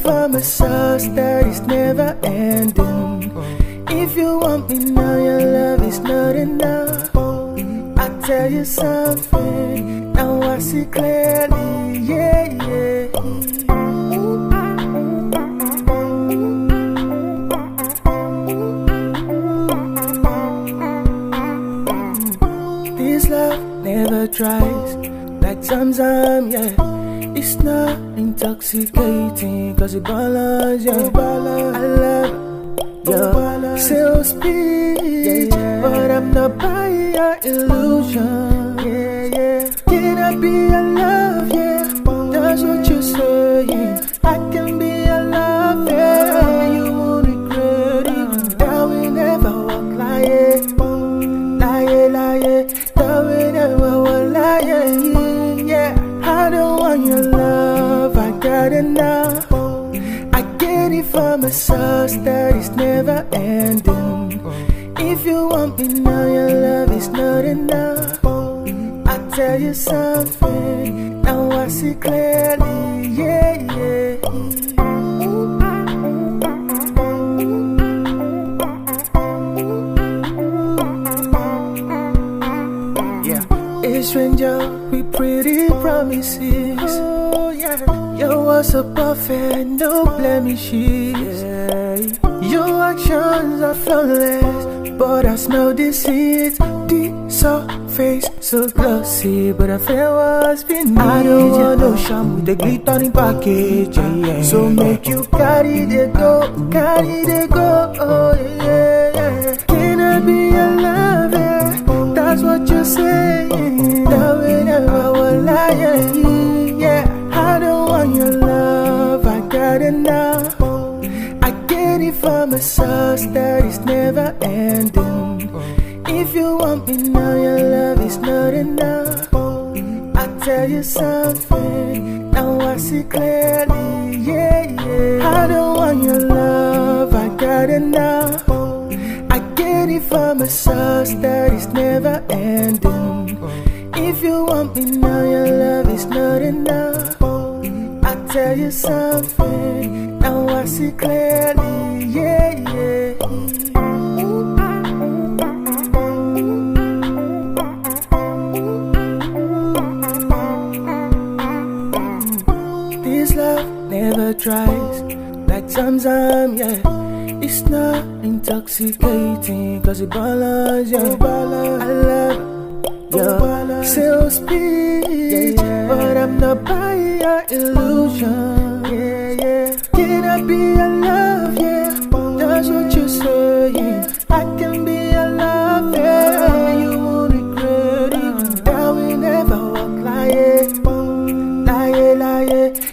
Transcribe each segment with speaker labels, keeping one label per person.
Speaker 1: for massage that is never ending. If you want me now, your love is not enough. I tell you something, now I see clearly, yeah, yeah. This love never dries, like Zamzam, yeah. It's not intoxicating, cause it balance, yeah. I love your sales speech, but I'm not buying your illusion, yeah, yeah. Can I be your love, yeah? That's what you're saying. I can be your love, yeah. You won't regret it. That we never walk lying, lying. That we never walk lying, yeah. I don't want your love, I got enough. I get it from a source that is never ending. If you want me now, your love is not enough. I tell you something, now I see clearly, yeah, yeah. A stranger with pretty promises. Oh yeah, your words are perfect, no blemishes. Yeah. Your actions are flawless, but I smell deceit. The surface so glossy, but I feel what's beneath. I don't want no sham with the glittering package. Yeah. So make you carry the go. Oh yeah. Can I be your lover? That's what you're saying. That we never will lie, yeah. I don't want your love, I got enough. I get it from a source that is never ending. If you want me now, your love is not enough. I tell you something, now I see clearly, yeah, yeah. I don't want your love, I got enough. I get it from a source that is never ending. If you want me now, your love is not enough. I tell you something, now I see clearly, yeah, yeah. This love never dries, like Zamzam, yeah. It's not intoxicating, cause it balance, yeah. I love your sales speech, but I'm not buying your illusion, yeah, yeah. Can I be your love, yeah? That's what you're saying. I can be your love, yeah. You won't regret it. That we never walk lying,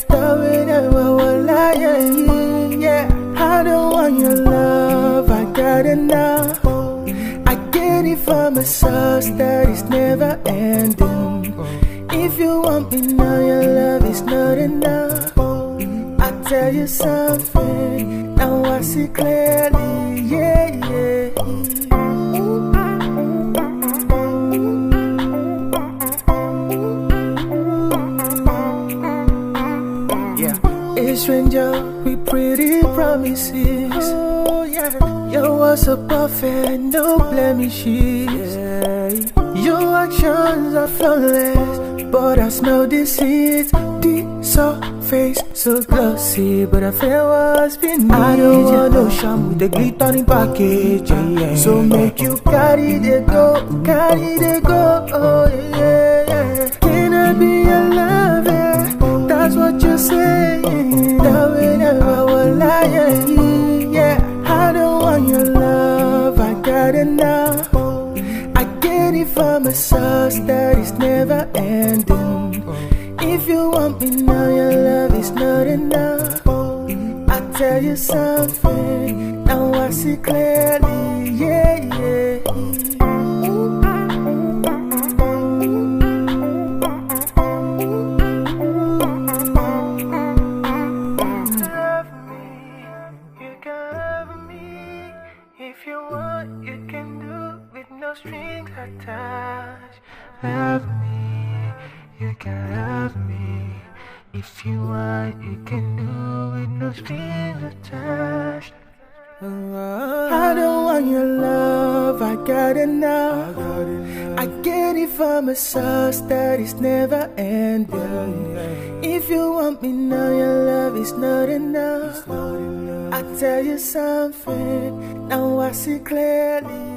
Speaker 1: that we never walk lying, yeah. I don't want your love, I got enough. I get it from a source that is never ending. If you want me now, your love is not enough. I tell you something, now I see clearly, yeah, yeah. A stranger with pretty promises. Oh yeah, your words are perfect, no blemishes. Yeah. Your actions are flawless, but I smell deceit. The surface so glossy, but I feel what's beneath. I don't want no sham with the glittering package. Yeah. So make you carry the go. Oh yeah. Can I be your lover? That's what you're saying. That we never will lie, yeah. I don't want your love, I got enough. I get it from a source that is never ending. If you want me now, your love is not enough. I tell you something, now I see clearly, yeah, yeah. If you want, you can do with no strings attached. Love me, you can love me. If you want, you can do it, no strings attached. I don't want your love, I got enough. I get it from a source that is never ending. If you want me now, your love is not enough. I tell you something, now I see clearly.